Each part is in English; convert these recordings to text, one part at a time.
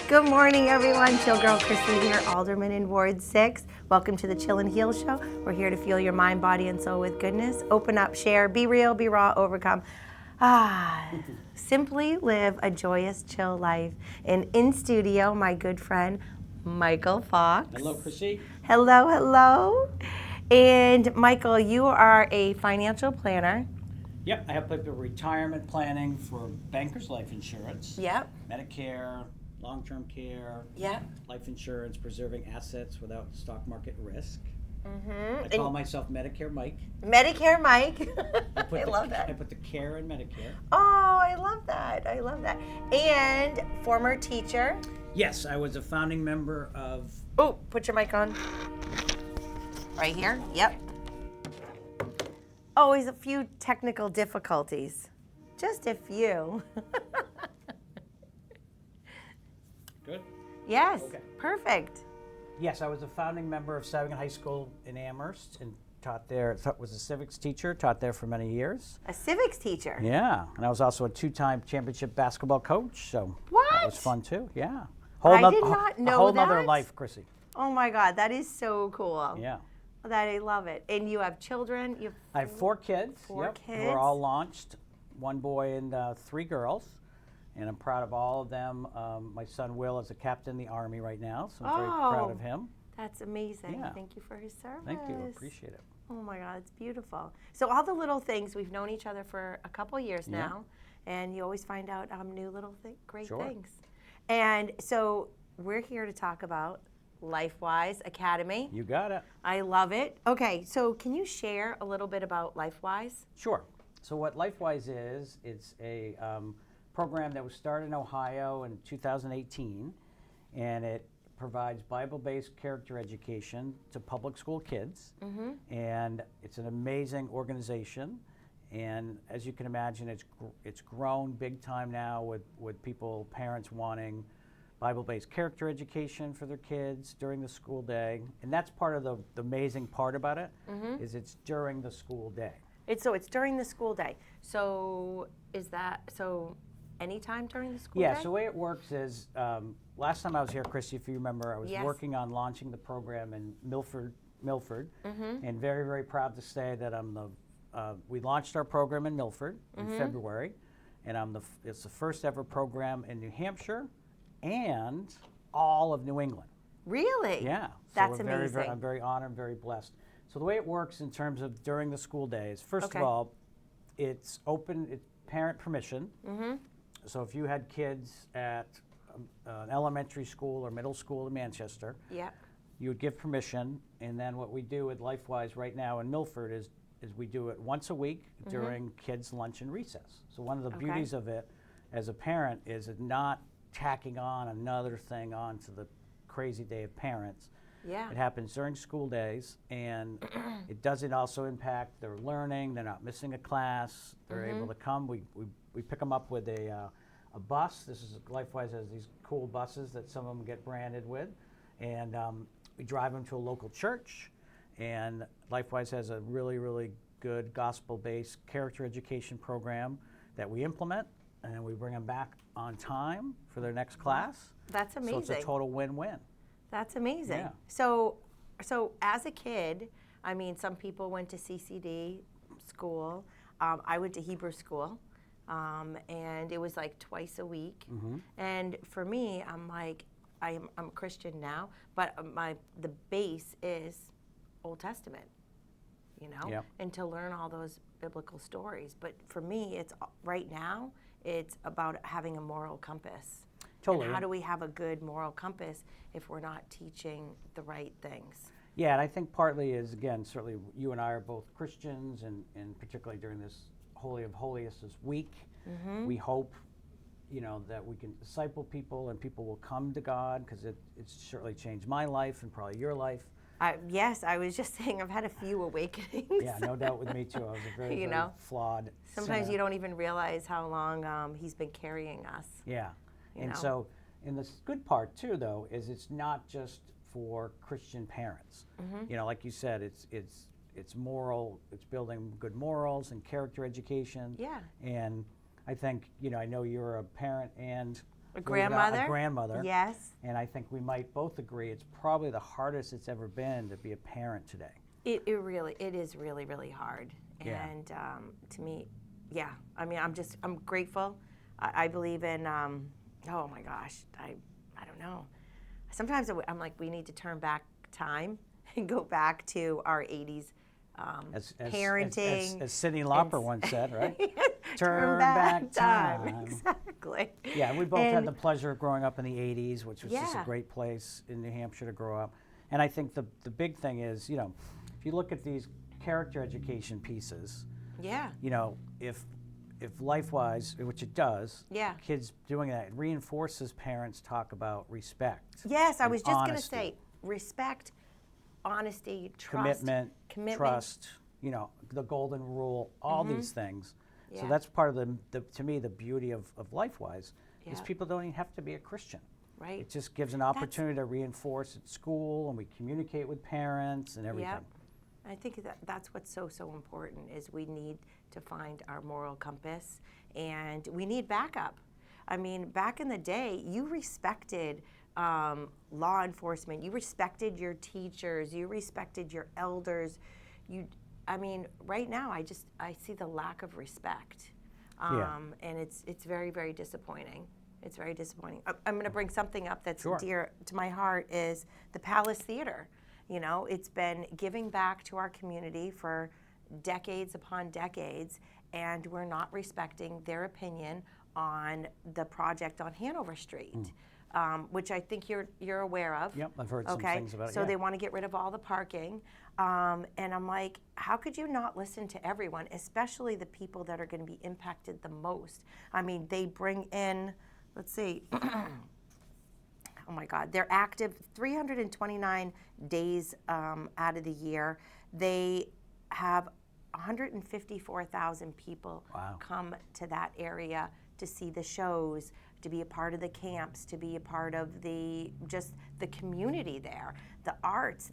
Good morning, everyone. Chill Girl Christy here, Alderman in Ward 6. Welcome to the Chill and Heal Show. We're here to fuel your mind, body, and soul with goodness. Open up, share, be real, be raw, overcome. Simply live a joyous, chill life. And in studio, my good friend, Michael Fox. Hello, Chrissy. Hello, hello. And Michael, you are a financial planner. Yep, I help people with retirement planning for bankers life insurance. Yep. Medicare, long-term care. Yep. Life insurance, preserving assets without stock market risk. Mm-hmm. I call myself Medicare Mike. Medicare Mike. I love that. I put the care in Medicare. Oh, I love that. I love that. And former teacher. Yes, I was a founding member of... Oh, put your mic on. Right here? Yep. Always a few technical difficulties. Just a few. Good? Yes. Okay. Perfect. Yes, I was a founding member of Savigan High School in Amherst and taught there, was a civics teacher, taught there for many years. A civics teacher. Yeah, and I was also a two-time championship basketball coach, so What? that was fun too, yeah. I did not know A whole that. nother life, Chrissy. Oh my God, that is so cool. Yeah. That I love it. And you have children. I have 4 kids. Four kids. We're all launched, 1 boy and 3 girls, and I'm proud of all of them. My son Will is a captain in the Army right now, so I'm very proud of him. That's amazing. Yeah. Thank you for his service. Thank you, appreciate it. Oh my God, it's beautiful. So all the little things, we've known each other for a couple years now, and you always find out new little great things. And so we're here to talk about Lifewise Academy. You got it. I love it. Okay, so can you share a little bit about Lifewise? Sure. So what Lifewise is, it's a program that was started in Ohio in 2018, and it provides Bible-based character education to public school kids. And it's an amazing organization. And as you can imagine, it's grown big time now with people, parents wanting Bible-based character education for their kids during the school day. And that's part of the amazing part about it, is it's during the school day. It's during the school day. So is that, anytime during the school day? Yeah, so the way it works is, last time I was here, Christy, if you remember, I was working on launching the program in Milford, and very, very proud to say that we launched our program in Milford in February, and it's the first ever program in New Hampshire and all of New England. Really? Yeah. So That's we're very, amazing. I'm very honored and very blessed. So the way it works in terms of during the school days, first of all, it's open, it's parent permission. So if you had kids at an elementary school or middle school in Manchester, you would give permission. And then what we do with Lifewise right now in Milford is we do it once a week during kids' lunch and recess. So one of the beauties of it as a parent is it not tacking on another thing onto the crazy day of parents. Yeah. It happens during school days, and it doesn't also impact their learning. They're not missing a class. They're able to come. We pick them up with a bus. Lifewise has these cool buses that some of them get branded with, and we drive them to a local church. And Lifewise has a really, really good gospel-based character education program that we implement, and we bring them back on time for their next class. That's amazing. So it's a total win-win. That's amazing. Yeah. So as a kid, I mean, some people went to CCD school. I went to Hebrew school, and it was like twice a week. And for me, I'm like, I'm a Christian now, but the base is Old Testament, and to learn all those biblical stories. But for me, it's right now, it's about having a moral compass. Totally. And how do we have a good moral compass if we're not teaching the right things? Yeah, and I think partly is, again, certainly you and I are both Christians, and particularly during this Holy of Holiest this week, we hope, that we can disciple people and people will come to God, because it's certainly changed my life and probably your life. Yes, I was just saying I've had a few awakenings. Yeah, no doubt with me too. I was a very, very flawed Sometimes sinner. you don't even realize how long he's been carrying us. Yeah, so, and the good part too, though, is it's not just for Christian parents. Like you said, it's moral. It's building good morals and character education. Yeah. And I think I know you're a parent and A believe it or not, grandmother? a grandmother. Yes. And I think we might both agree it's probably the hardest it's ever been to be a parent today. It is really, really hard. Yeah. And to me, yeah, I mean, I'm grateful. I believe in, oh my gosh, I don't know. Sometimes I'm like, we need to turn back time and go back to our 80s parenting. As Cyndi Lauper once said, right? Turn back time. Exactly. Yeah, we both had the pleasure of growing up in the 80s, which was just a Yeah. great place in New Hampshire to grow up. And I think the big thing is, you know, if you look at these character education pieces, Yeah. you know, if Lifewise, which it does, Yeah. kids doing that, it reinforces parents talk about respect. Yes, I and was just going to honesty, say respect, honesty, trust, commitment, trust, you know, the golden rule, all these things. So Yeah. that's part of to me, the beauty of Lifewise is Yeah. people don't even have to be a Christian. Right. It just gives an opportunity to reinforce at school, and we communicate with parents and everything. Yep. I think that's what's so important is we need to find our moral compass, and we need backup. I mean, back in the day, you respected law enforcement, you respected your teachers, you respected your elders. I mean, right now, I see the lack of respect, and it's very, very disappointing. It's very disappointing. I'm going to bring something up that's dear to my heart is the Palace Theater. You know, it's been giving back to our community for decades upon decades, and we're not respecting their opinion on the project on Hanover Street, which I think you're aware of. Yep, I've heard some things about it. So they want to get rid of all the parking, and I'm like, how could you not listen to everyone, especially the people that are going to be impacted the most? I mean, they bring in, let's see. Oh my God, they're active 329 days out of the year. They have 154,000 people come to that area to see the shows, to be a part of the camps, to be a part of the community there. The arts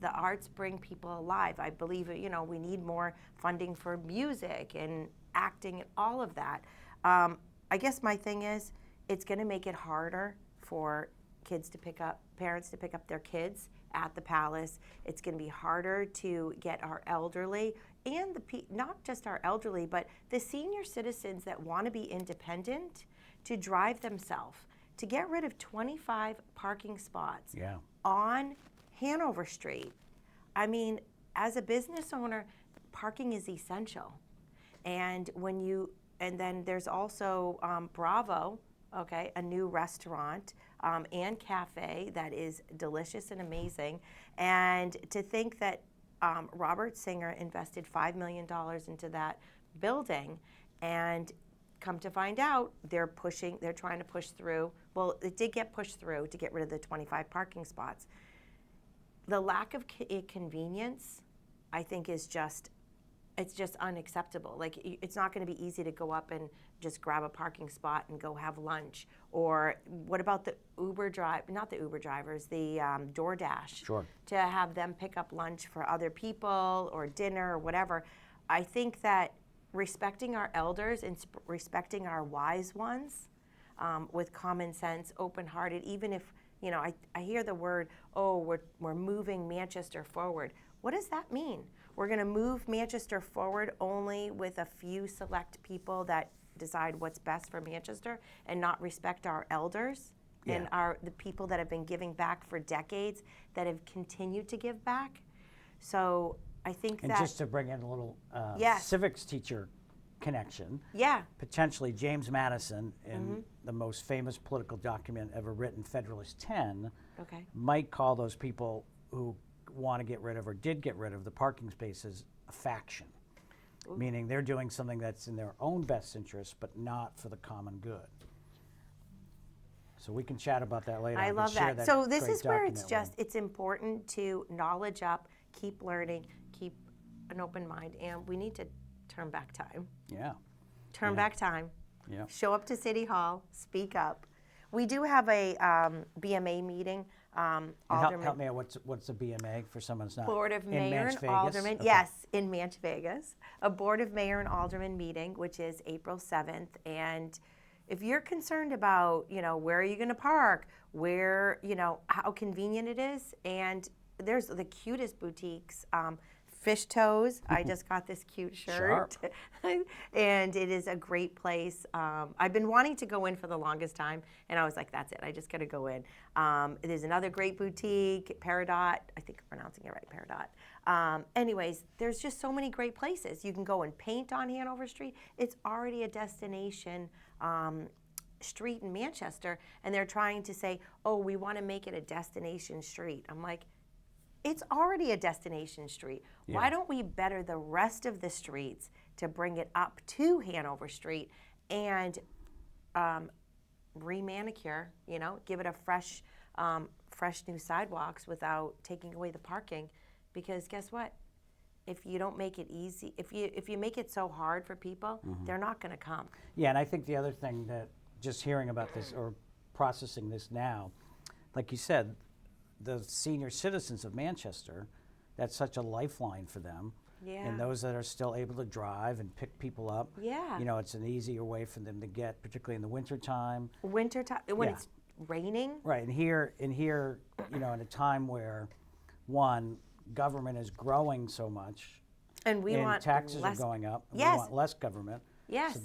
bring people alive. I believe, you know, we need more funding for music and acting and all of that. I guess my thing is, it's going to make it harder for parents to pick up their kids at the Palace. It's going to be harder to get our elderly and not just our elderly, but the senior citizens that want to be independent to drive themselves, to get rid of 25 parking spots on Hanover Street. I mean, as a business owner, parking is essential. And then there's also Bravo, okay, a new restaurant and cafe that is delicious and amazing. And to think that Robert Singer invested $5 million into that building, and come to find out, they're trying to push through. Well, it did get pushed through to get rid of the 25 parking spots. The lack of convenience, I think, it's just unacceptable. Like, it's not going to be easy to go up and just grab a parking spot and go have lunch. Or what about the DoorDash? Sure. To have them pick up lunch for other people or dinner or whatever. I think that respecting our elders and respecting our wise ones with common sense, open-hearted, even if, you know, I hear the word, we're moving Manchester forward. What does that mean? We're going to move Manchester forward only with a few select people that decide what's best for Manchester and not respect our elders and the people that have been giving back for decades, that have continued to give back. So I think and just to bring in a little civics teacher connection, potentially James Madison in the most famous political document ever written, Federalist 10, might call those people who want to get rid of or did get rid of the parking spaces a faction. Meaning they're doing something that's in their own best interest, but not for the common good. So we can chat about that later. I love that. So this is where it's important to knowledge up, keep learning, keep an open mind, and we need to turn back time. Turn back time. Show up to City Hall, speak up. We do have a BMA meeting. Help me out. What's a BMA for someone who's not Board of Mayor and Alderman. Okay. Yes, in Manch Vegas. A Board of Mayor and Alderman meeting, which is April 7th. And, if you're concerned about, where are you going to park, where, how convenient it is, and there's the cutest boutiques. Fish Toes. I just got this cute shirt. And it is a great place. I've been wanting to go in for the longest time, and I was like, that's it. I just got to go in. There's another great boutique, Peridot. I think I'm pronouncing it right, Peridot. Anyways, there's just so many great places. You can go and paint on Hanover Street. It's already a destination street in Manchester, and they're trying to say, oh, we want to make it a destination street. I'm like, it's already a destination street. Yeah. Why don't we better the rest of the streets to bring it up to Hanover Street and re-manicure, give it a fresh new sidewalks without taking away the parking? Because guess what? If you don't make it easy, if you make it so hard for people, they're not going to come. Yeah, and I think the other thing that just hearing about this or processing this now, like you said, the senior citizens of Manchester, that's such a lifeline for them. Yeah. And those that are still able to drive and pick people up. Yeah. It's an easier way for them to get, particularly in the wintertime. Wintertime, when it's raining. Right, and here, in a time where, one, government is growing so much, and we want taxes less, are going up, and yes. we want less government. Yes. So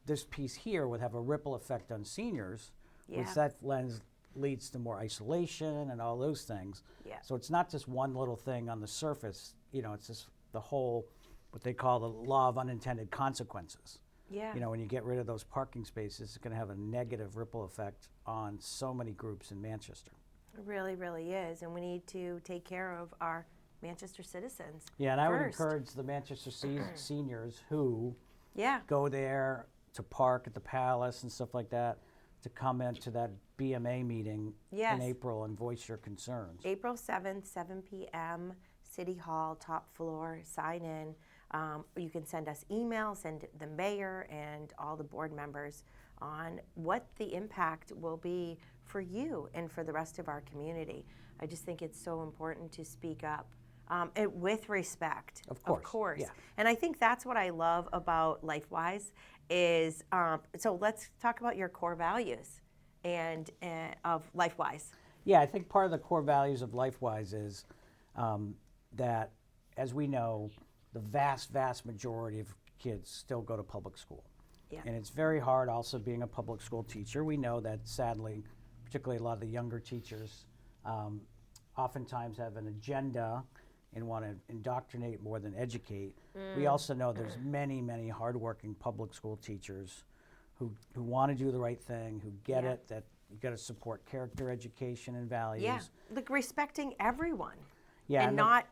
this piece here would have a ripple effect on seniors, which Yeah. that leads to more isolation and all those things. Yeah. So it's not just one little thing on the surface, it's just the whole, what they call the law of unintended consequences. Yeah. When you get rid of those parking spaces, it's going to have a negative ripple effect on so many groups in Manchester. It really, really is, and we need to take care of our Manchester citizens. Yeah, and I would first. encourage the Manchester seniors who Yeah. go there to park at the Palace and stuff like that, to come into that BMA meeting Yes. in April and voice your concerns. April 7th, 7 p.m., City Hall, top floor, sign in. You can send us emails, send the mayor and all the board members on what the impact will be for you and for the rest of our community. I just think it's so important to speak up. And with respect, Of course, yeah. And I think that's what I love about Lifewise is, so let's talk about your core values and of Lifewise. Yeah, I think part of the core values of Lifewise is that, as we know, the vast, vast majority of kids still go to public school. Yeah. And it's very hard also being a public school teacher. We know that sadly, particularly a lot of the younger teachers oftentimes have an agenda and want to indoctrinate more than educate. We also know there's many, many hardworking public school teachers who want to do the right thing, who get it, that you got to support character education and values. Yeah, like respecting everyone. Yeah, and not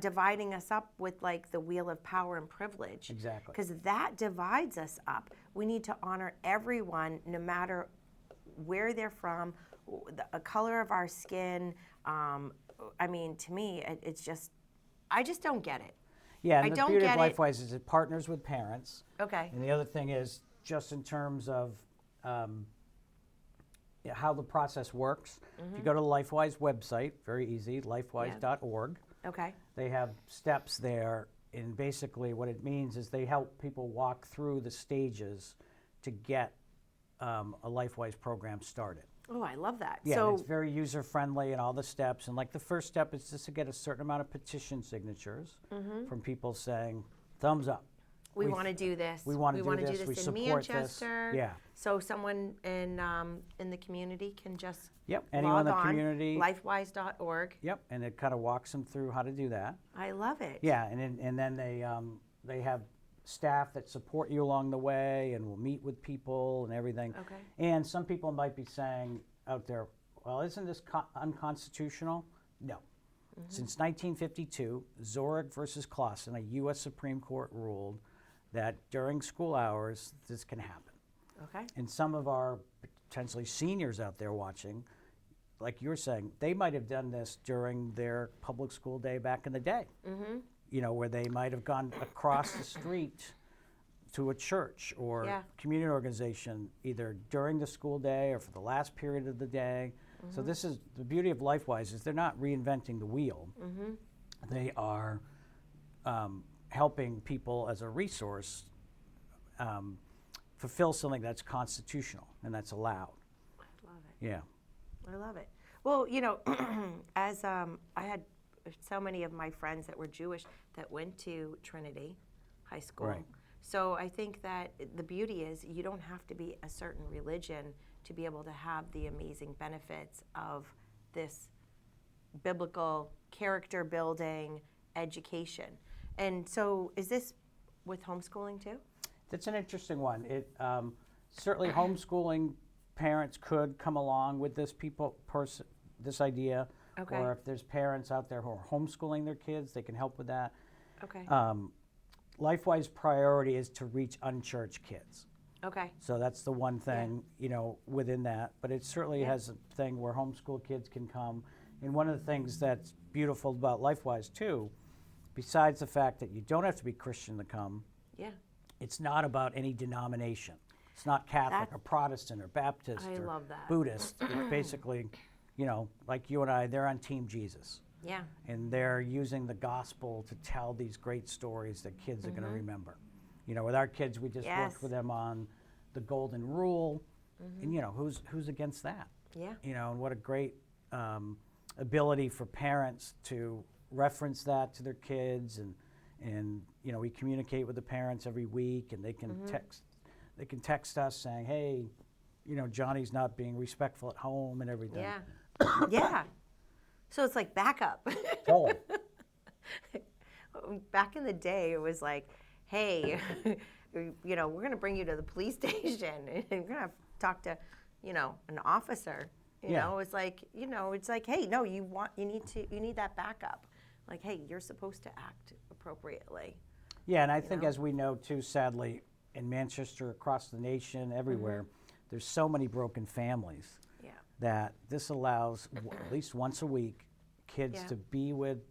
dividing us up with like the wheel of power and privilege. Exactly. Because that divides us up. We need to honor everyone, no matter where they're from, the color of our skin. I mean, to me, it's just, I just don't get it. Yeah, I and the don't beauty of get it. Lifewise is it partners with parents. Okay. And the other thing is, just in terms of how the process works, if you go to the Lifewise website, very easy, lifewise.org, Okay. they have steps there, and basically what it means is they help people walk through the stages to get a Lifewise program started. Oh, I love that. Yeah, so and it's very user-friendly and all the steps. And like the first step is just to get a certain amount of petition signatures from people saying, thumbs up. we want to do this. We want to wanna do this. We in support this. Manchester. Yeah. So someone in the community can just Yep, anyone in log the on, community. lifewise.org. Yep, and it kind of walks them through how to do that. I love it. Yeah, and then they have staff that support you along the way and will meet with people and everything. Okay. And some people might be saying out there, well, isn't this unconstitutional? No. Since 1952, Zorig versus Clausen, a U.S. Supreme Court ruled that during school hours, this can happen. Okay. And some of our potentially seniors out there watching, like you're saying, they might have done this during their public school day back in the day. Where they might have gone across the street to a church or community organization either during the school day or for the last period of the day. So this is the beauty of Lifewise is they're not reinventing the wheel. They are helping people as a resource fulfill something that's constitutional and that's allowed. I love it. Yeah. I love it. Well, as I had so many of my friends that were Jewish that went to Trinity High School. Right. So I think that the beauty is you don't have to be a certain religion to be able to have the amazing benefits of this biblical character building education. And so is this with homeschooling too? That's an interesting one. It certainly homeschooling parents could come along with this this idea. Okay. Or if there's parents out there who are homeschooling their kids, they can help with that. Okay. Lifewise priority is to reach unchurched kids. Okay. So that's the one thing, within that. But it certainly has a thing where homeschool kids can come. And one of the things that's beautiful about Lifewise too, besides the fact that you don't have to be Christian to come, it's not about any denomination. It's not Catholic or Protestant or Baptist I or love that. Buddhist. It's basically, like you and I, they're on Team Jesus. Yeah. And they're using the gospel to tell these great stories that kids are going to remember. With our kids, we just worked with them on the golden rule. And, who's against that? Yeah. And what a great ability for parents to reference that to their kids. And we communicate with the parents every week, and they can text us saying, hey, Johnny's not being respectful at home and everything. Yeah. Yeah. So it's like backup. Oh. Back in the day, it was like, hey, we're going to bring you to the police station and you're going to talk to, an officer. You know, it's like, hey, no, you need that backup. Like, hey, you're supposed to act appropriately. Yeah, and I think as we know too, sadly, in Manchester, across the nation, everywhere, there's so many broken families that this allows at least once a week kids to be with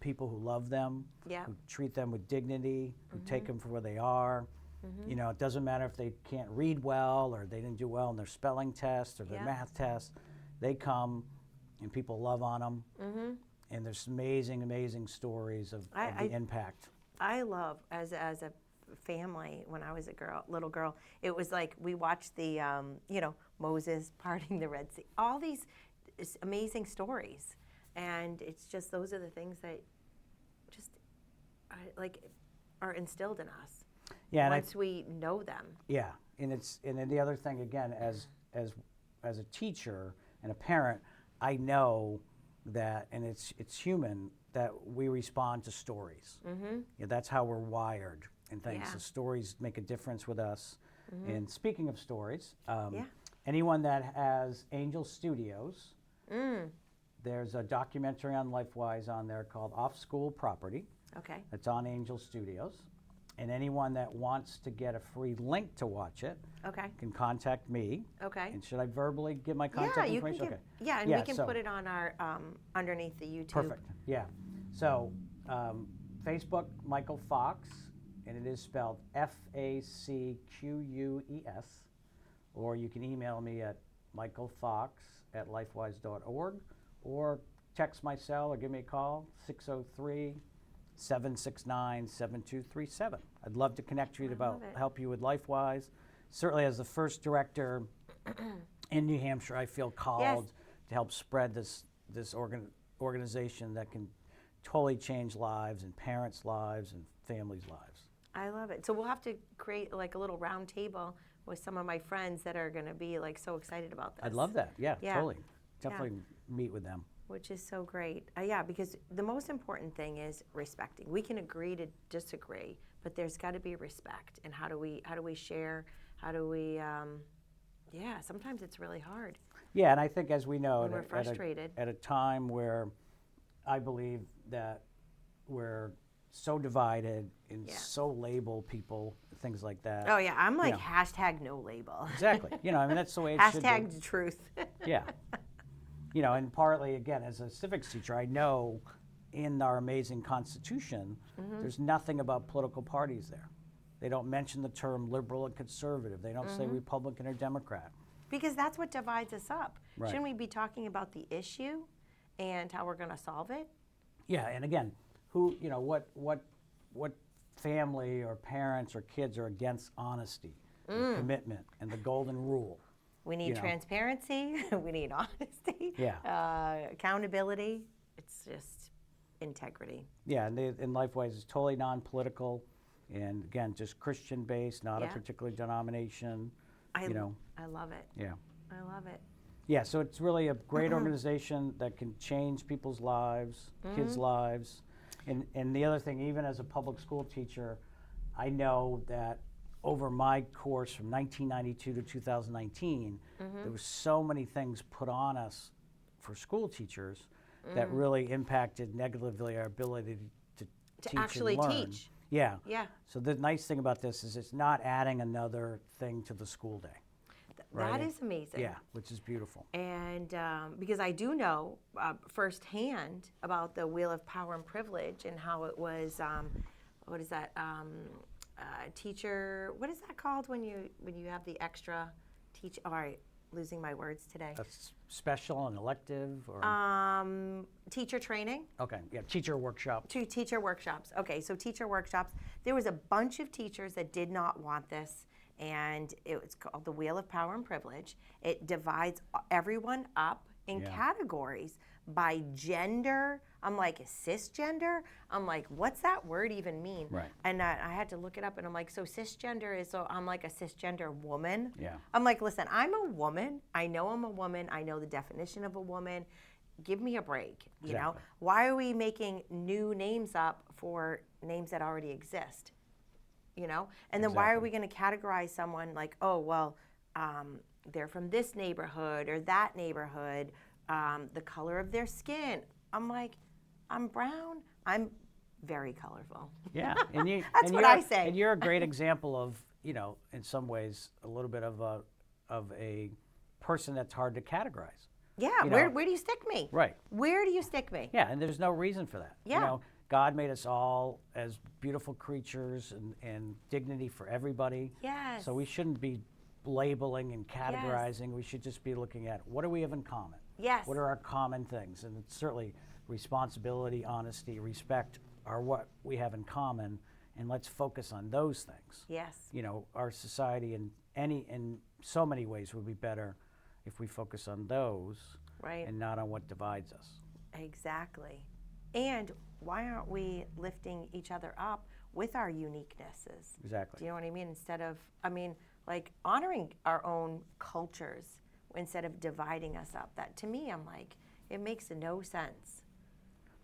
people who love them, who treat them with dignity, who take them for where they are. It doesn't matter if they can't read well or they didn't do well in their spelling test or their math test. They come and people love on them. And there's amazing, amazing stories of the impact. I love, as a family, when I was a little girl, it was like we watched the, Moses parting the Red Sea, all these amazing stories. And it's just, those are the things that just are instilled in us. Yeah, once we know them. Yeah, and then the other thing again, as a teacher and a parent, I know that, and it's human, that we respond to stories. That's how we're wired and things. So stories make a difference with us. And speaking of stories, anyone that has Angel Studios, there's a documentary on Lifewise on there called Off School Property. Okay. It's on Angel Studios. And anyone that wants to get a free link to watch it can contact me. Okay. And should I verbally give my contact information? And we can put it on our underneath the YouTube. Perfect. Yeah. So Facebook, Michael Fox, and it is spelled Facqueus. Or you can email me at michaelfox@lifewise.org, or text my cell or give me a call, 603-769-7237. I'd love to connect you help you with Lifewise. Certainly as the first director in New Hampshire, I feel called to help spread this organization that can totally change lives and parents' lives and families' lives. I love it. So we'll have to create like a little round table with some of my friends that are going to be like so excited about this. I'd love that. Yeah. Totally. Definitely meet with them. Which is so great. Because the most important thing is respecting. We can agree to disagree, but there's got to be respect. And how do we share? How do we? Sometimes it's really hard. Yeah, and I think as we know, we're frustrated at a time where I believe that we're so divided and so label people, things like that. Oh yeah, I'm like hashtag no label. Exactly. That's the way it should be. Hashtag truth. Yeah. And partly, again, as a civics teacher, I know in our amazing Constitution, there's nothing about political parties there. They don't mention the term liberal and conservative. They don't say Republican or Democrat. Because that's what divides us up. Right. Shouldn't we be talking about the issue and how we're going to solve it? Yeah, and again, what family or parents or kids are against honesty? and commitment and the golden rule. We need transparency. We need honesty. Yeah. Accountability. It's just integrity. Yeah, and Lifewise is totally non-political, and again, just Christian-based, not a particular denomination. I love it. Yeah. I love it. Yeah, so it's really a great organization that can change people's lives, kids' lives. And the other thing, even as a public school teacher, I know that over my course from 1992 to 2019, there were so many things put on us for school teachers that really impacted negatively our ability to teach actually and learn. teach. Yeah. Yeah. So the nice thing about this is it's not adding another thing to the school day. Right? That is amazing. Yeah, which is beautiful. And because I do know firsthand about the Wheel of Power and Privilege and how it was, what is that, teacher, what is that called when you have the extra teach, all right, losing my words today. That's special and elective or? Teacher training. Okay, yeah, teacher workshop. Teacher workshops. Okay, so teacher workshops. There was a bunch of teachers that did not want this. And it was called the Wheel of Power and Privilege. It divides everyone up in categories by gender. I'm like, cisgender? I'm like, what's that word even mean? Right. And I had to look it up, and I'm like, so cisgender is, so I'm like a cisgender woman? Yeah. I'm like, listen, I'm a woman. I know I'm a woman. I know the definition of a woman. Give me a break, you know? Why are we making new names up for names that already exist? You know, and then why are we going to categorize someone like, oh, well, they're from this neighborhood or that neighborhood, the color of their skin. I'm like, I'm brown. I'm very colorful. Yeah, and you, That's what I say. And you're a great example of, you know, in some ways, a little bit of a person that's hard to categorize. Yeah, where do you stick me? Right. Where do you stick me? Yeah, and there's no reason for that. Yeah. You know, God made us all as beautiful creatures and dignity for everybody. Yes. So we shouldn't be labeling and categorizing. We should just be looking at what do we have in common? Yes. What are our common things? And it's certainly responsibility, honesty, respect are what we have in common, and let's focus on those things. Yes. You know, our society in so many ways would be better if we focus on those and not on what divides us. Exactly. And why aren't we lifting each other up with our uniquenesses? Exactly. Do you know what I mean? Instead of, like honoring our own cultures instead of dividing us up. That to me, I'm like, it makes no sense.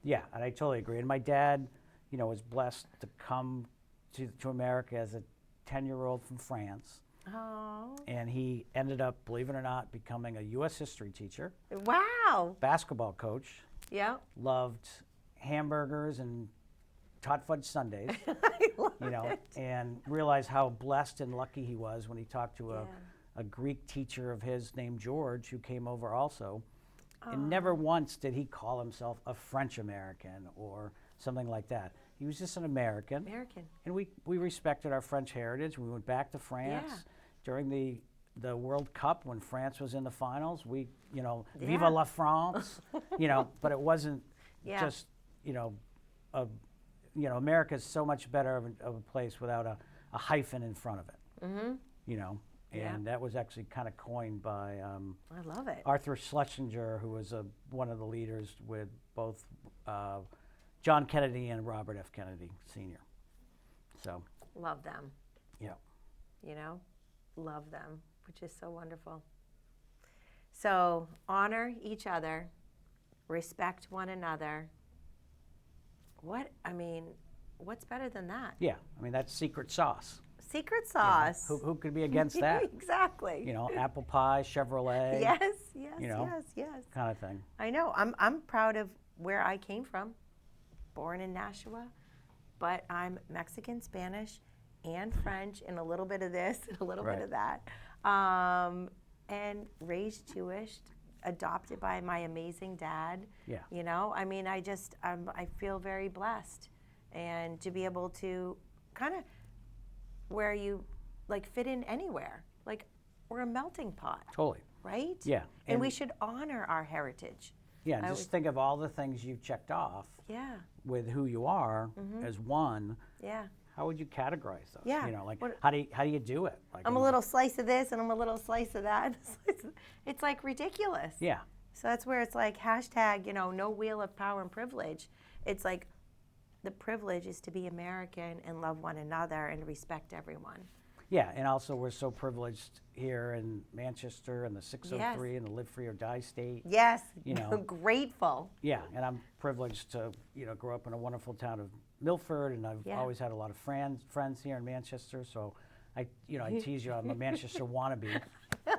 Yeah, and I totally agree. And my dad, you know, was blessed to come to America as a 10-year-old from France. Oh. And he ended up, believe it or not, becoming a U.S. history teacher. Wow. Basketball coach. Yeah. Loved hamburgers and hot fudge sundaes. I love it. And realized how blessed and lucky he was when he talked to a Greek teacher of his named George who came over also. And never once did he call himself a French American or something like that. He was just an American. And we respected our French heritage. We went back to France during the World Cup when France was in the finals. We, you know, Viva la France, you know, but it wasn't just, you know, America is so much better of a place without a hyphen in front of it, you know. And that was actually kind of coined by I love it. Arthur Schlesinger, who was one of the leaders with both John Kennedy and Robert F. Kennedy Sr. So love them. Yeah. You know, love them, which is so wonderful. So honor each other, respect one another. What's better than that? Yeah, I mean, that's secret sauce. Secret sauce. You know, who could be against that? Exactly. You know, apple pie, Chevrolet. Yes, you know, yes. Kind of thing. I know. I'm proud of where I came from. Born in Nashua, but I'm Mexican, Spanish, and French, and a little bit of this, and a little bit of that. And raised Jewish, adopted by my amazing dad. Yeah. You know, I mean, I feel very blessed, and to be able to kind of where you like fit in anywhere. Like we're a melting pot. Totally. Right? Yeah. And we should honor our heritage. Yeah, and just think of all the things you've checked off Yeah. with who you are as one. Yeah. how would you categorize those? Yeah. You know, like What- how do you do it? Like I'm a little slice of this and I'm a little slice of that. It's like ridiculous. Yeah. So that's where it's like hashtag, you know, no wheel of power and privilege. It's like the privilege is to be American and love one another and respect everyone. Yeah, and also we're so privileged here in Manchester and the 603 and the Live Free or Die state. Yes, You know. grateful. Yeah, and I'm privileged to, you know, grow up in a wonderful town of Milford, and I've Yeah. always had a lot of friends here in Manchester. So I tease you, I'm a Manchester wannabe.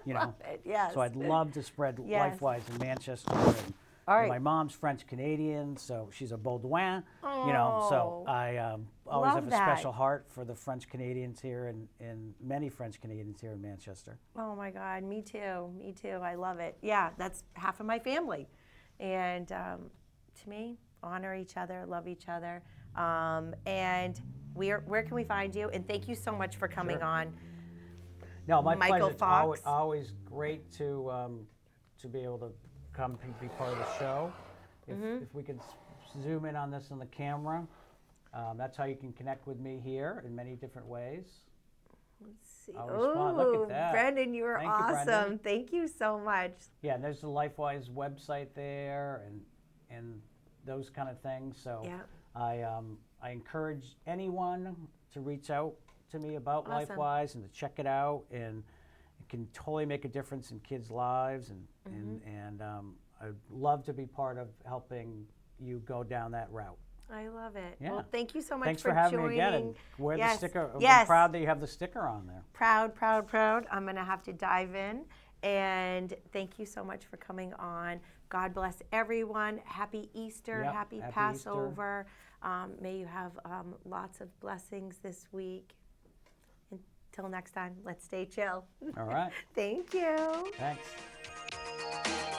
You know, Yes. so I'd love to spread Yes. Lifewise in Manchester. And, All right. my mom's French Canadian, so she's a Baudouin. You know, so I always Love have a that. special heart for the French Canadians here, and many French Canadians here in Manchester. Oh my God, me too. Me too. I love it. Yeah, that's half of my family. And to me, honor each other, love each other. And where can we find you? And thank you so much for coming Sure. on. No, my Michael pleasure. It's Fox. always great to be able to come be part of the show. If we can zoom in on this on the camera, that's how you can connect with me here in many different ways. Let's see. I'll respond. Look at Ooh, that. Brendan, you are Thank you, awesome. Brendan. Thank you so much. Yeah, and there's the Lifewise website there, and those kind of things. So Yeah. I encourage anyone to reach out to me about Awesome. Lifewise and to check it out, and it can totally make a difference in kids' lives, and I'd love to be part of helping you go down that route. I love it. Yeah. Well, thank you so much Thanks for for having joining. me again, and wear the Yes. sticker. Yes. I'm proud that you have the sticker on there. Proud, proud, proud. I'm going to have to dive in. And thank you so much for coming on. God bless everyone. Happy Easter. Yep, Happy happy Passover. May you have lots of blessings this week. Until next time, let's stay chill. All right. Thank you. Thanks.